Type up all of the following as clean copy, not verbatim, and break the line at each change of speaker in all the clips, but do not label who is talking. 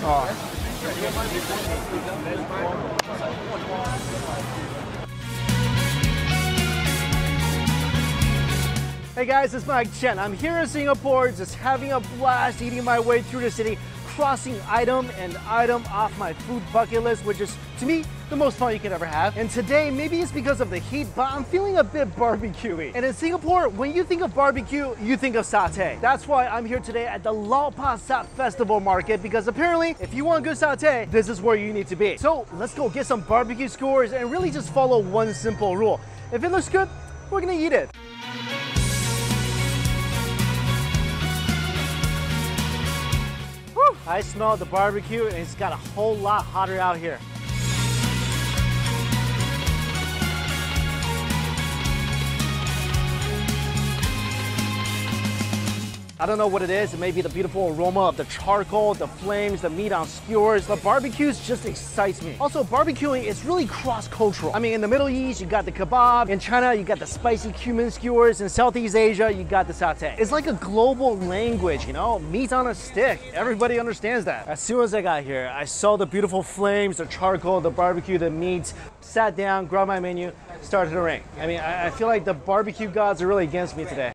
Hey guys, it's Mike Chen. I'm here in Singapore, just having a blast eating my way through the city, crossing item and item off my food bucket list, which is, to me, the most fun you could ever have. And today, maybe it's because of the heat, but I'm feeling a bit barbecue-y. And in Singapore, when you think of barbecue, you think of satay. That's why I'm here today at the Lau Pa Sat Festival Market, because apparently, if you want good satay, this is where you need to be. So let's go get some barbecue skewers and really just follow one simple rule. If it looks good, we're gonna eat it. I smell the barbecue and it's got a whole lot hotter out here. I don't know what it is. It may be the beautiful aroma of the charcoal, the flames, the meat on skewers, but barbecues just excites me. Also, barbecuing is really cross-cultural. I mean, in the Middle East, you got the kebab. In China, you got the spicy cumin skewers. In Southeast Asia, you got the satay. It's like a global language, you know? Meat on a stick. Everybody understands that. As soon as I got here, I saw the beautiful flames, the charcoal, the barbecue, the meat, sat down, grabbed my menu, started to ring. I mean, I feel like the barbecue gods are really against me today.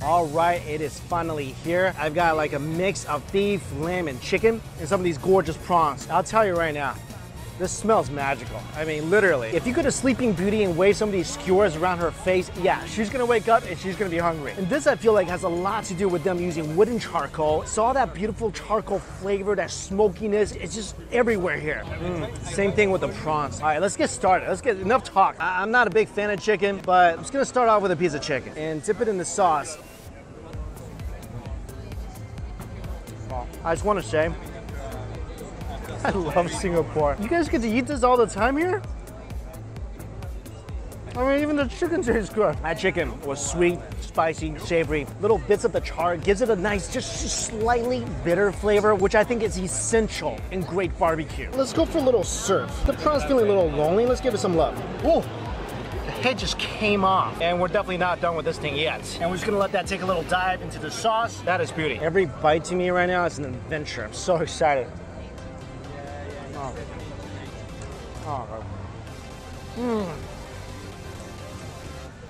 All right, it is finally here. I've got like a mix of beef, lamb, and chicken, and some of these gorgeous prawns. I'll tell you right now, this smells magical. I mean, literally. If you could a Sleeping Beauty and wave some of these skewers around her face, yeah, she's gonna wake up and she's gonna be hungry. And this, I feel like, has a lot to do with them using wooden charcoal. So all that beautiful charcoal flavor, that smokiness, it's just everywhere here. Same thing with the prawns. All right, let's get started. Let's get enough talk. I'm not a big fan of chicken, but I'm just gonna start off with a piece of chicken and dip it in the sauce. I just want to say, I love Singapore. You guys get to eat this all the time here? I mean, even the chicken tastes good. That chicken was sweet, spicy, savory. Little bits of the char gives it a nice, just slightly bitter flavor, which I think is essential in great barbecue. Let's go for a little surf. The prawn's feeling a little lonely. Let's give it some love. Whoa. The head just came off, and we're definitely not done with this thing yet. And we're just gonna let that take a little dive into the sauce. That is beauty. Every bite to me right now is an adventure. I'm so excited.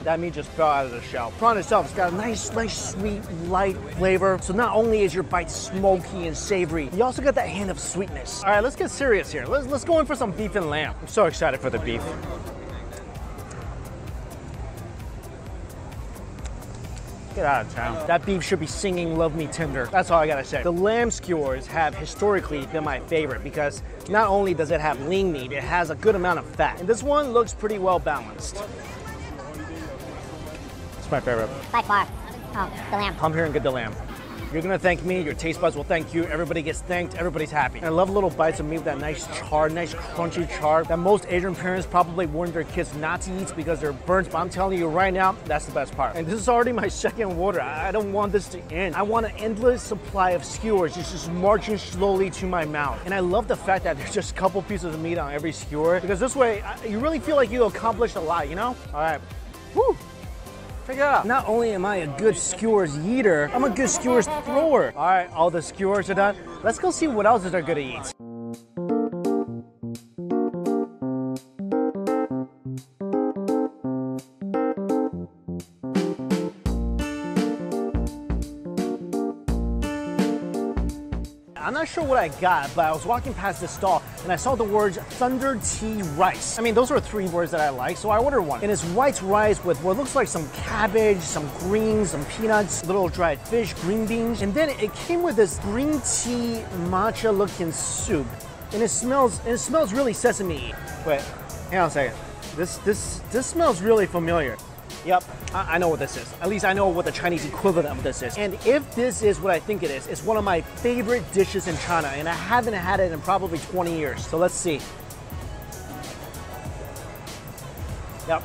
That meat just fell out of the shell. Prawn itself has got a nice, sweet, light flavor. So not only is your bite smoky and savory, you also got that hint of sweetness. All right, let's get serious here. Let's go in for some beef and lamb. I'm so excited for the beef. Get out of town. That beef should be singing Love Me Tender. That's all I gotta say. The lamb skewers have historically been my favorite because not only does it have lean meat, it has a good amount of fat. And this one looks pretty well balanced. It's my favorite.
By far. Oh, the lamb.
Come here and get the lamb. You're gonna thank me, your taste buds will thank you, everybody gets thanked, everybody's happy. And I love little bites of meat with that nice char, nice crunchy char that most Asian parents probably warn their kids not to eat because they're burnt, but I'm telling you right now, that's the best part. And this is already my second order. I don't want this to end. I want an endless supply of skewers just marching slowly to my mouth. And I love the fact that there's just a couple pieces of meat on every skewer because this way, you really feel like you accomplished a lot, you know? All right, woo! Check it out. Not only am I a good skewers eater, I'm a good skewers thrower. All right, all the skewers are done. Let's go see what else is there good to eat. I'm not sure what I got, but I was walking past this stall and I saw the words Thunder Tea Rice. I mean, those are 3 words that I like, so I ordered one. And it's white rice with what looks like some cabbage, some greens, some peanuts, little dried fish, green beans. And then it came with this green tea matcha looking soup. And it smells really sesame-y. Wait, hang on a second. This smells really familiar. Yep, I know what this is. At least I know what the Chinese equivalent of this is. And if this is what I think it is, it's one of my favorite dishes in China, and I haven't had it in probably 20 years. So let's see. Yep,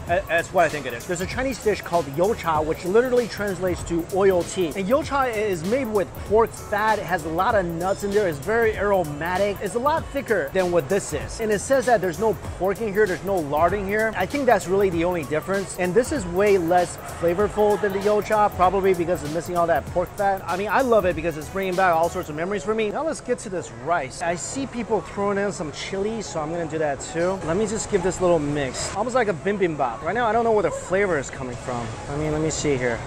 That's what I think it is. There's a Chinese dish called yocha, which literally translates to oil tea. And yocha is made with pork fat. It has a lot of nuts in there. It's very aromatic. It's a lot thicker than what this is. And it says that there's no pork in here. There's no lard in here. I think that's really the only difference. And this is way less flavorful than the yocha, probably because it's missing all that pork fat. I mean, I love it because it's bringing back all sorts of memories for me. Now let's get to this rice. I see people throwing in some chili, so I'm gonna do that too. Let me just give this little mix. Almost like a bibimbap. Right now, I don't know where the flavor is coming from. I mean, let me see here.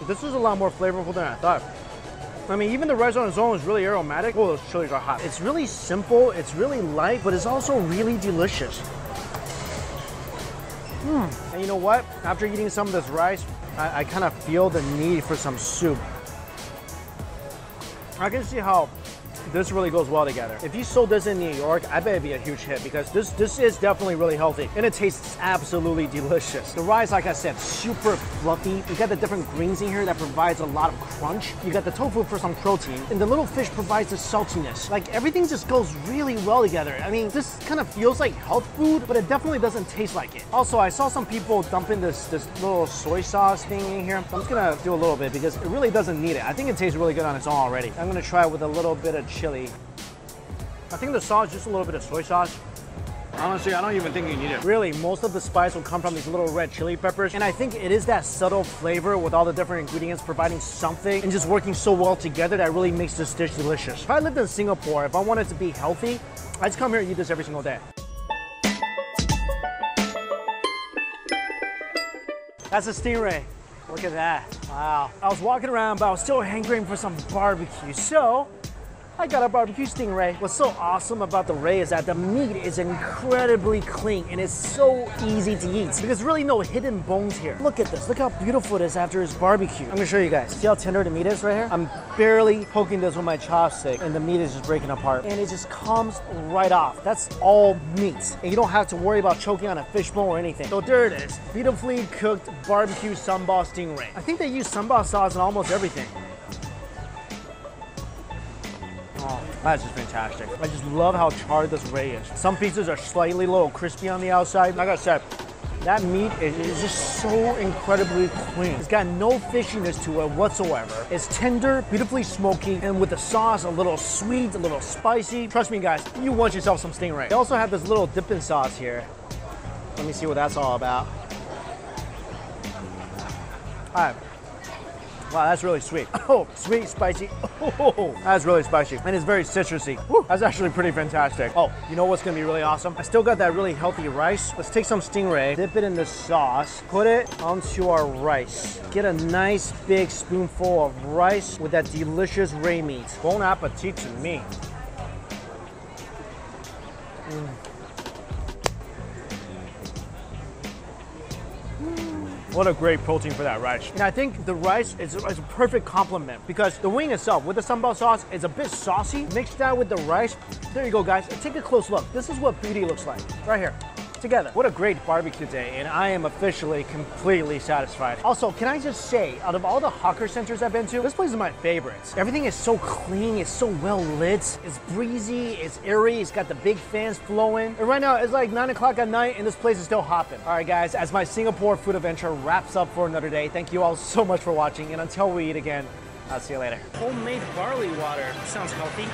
This is a lot more flavorful than I thought. I mean, even the rice on its own is really aromatic. Oh, those chilies are hot. It's really simple, it's really light, but it's also really delicious. And you know what? After eating some of this rice, I kind of feel the need for some soup. I can see how this really goes well together. If you sold this in New York, I bet it'd be a huge hit because this is definitely really healthy and it tastes absolutely delicious. The rice, like I said, super fluffy. You got the different greens in here that provides a lot of crunch. You got the tofu for some protein, and the little fish provides the saltiness. Like everything just goes really well together. I mean, this kind of feels like health food, but it definitely doesn't taste like it. Also, I saw some people dumping this little soy sauce thing in here. So I'm just gonna do a little bit because it really doesn't need it. I think it tastes really good on its own already. I'm gonna try it with a little bit of chili. I think the sauce, just a little bit of soy sauce. Honestly, I don't even think you need it. Really, most of the spice will come from these little red chili peppers. And I think it is that subtle flavor with all the different ingredients providing something and just working so well together that really makes this dish delicious. If I lived in Singapore, if I wanted to be healthy, I'd just come here and eat this every single day. That's a stingray. Look at that. Wow. I was walking around, but I was still hankering for some barbecue. So I got a barbecue stingray. What's so awesome about the ray is that the meat is incredibly clean and it's so easy to eat. There's really no hidden bones here. Look at this. Look how beautiful it is after it's barbecued. I'm gonna show you guys. See how tender the meat is right here? I'm barely poking this with my chopstick and the meat is just breaking apart. And it just comes right off. That's all meat. And you don't have to worry about choking on a fishbone or anything. So there it is. Beautifully cooked barbecue sambal stingray. I think they use sambal sauce in almost everything. Oh, that's just fantastic. I just love how charred this ray is. Some pieces are slightly a little crispy on the outside. Like I said, that meat is just so incredibly clean. It's got no fishiness to it whatsoever. It's tender, beautifully smoky, and with the sauce, a little sweet, a little spicy. Trust me guys, you want yourself some stingray. They also have this little dipping sauce here. Let me see what that's all about. All right. Wow, that's really sweet. Oh, sweet, spicy. Oh, that's really spicy. And it's very citrusy. Whew, that's actually pretty fantastic. Oh, you know what's gonna be really awesome? I still got that really healthy rice. Let's take some stingray, dip it in the sauce, put it onto our rice. Get a nice big spoonful of rice with that delicious ray meat. Bon appetit to me. What a great protein for that rice. And I think the rice is a perfect complement because the wing itself with the sambal sauce is a bit saucy. Mix that with the rice. There you go, guys. Take a close look. This is what beauty looks like right here. Together. What a great barbecue day, and I am officially completely satisfied. Also, can I just say, out of all the hawker centers I've been to, this place is my favorite. Everything is so clean, it's so well lit, it's breezy, it's airy, it's got the big fans flowing. And right now, it's like 9 o'clock at night, and this place is still hopping. All right, guys, as my Singapore food adventure wraps up for another day, thank you all so much for watching, and until we eat again, I'll see you later. Homemade barley water. Sounds healthy.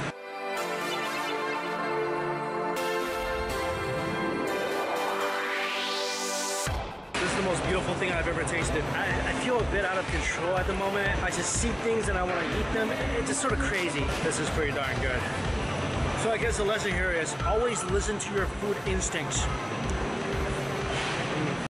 The most beautiful thing I've ever tasted. I feel a bit out of control at the moment. I just see things and I want to eat them. It's just sort of crazy. This is pretty darn good. So I guess the lesson here is always listen to your food instincts.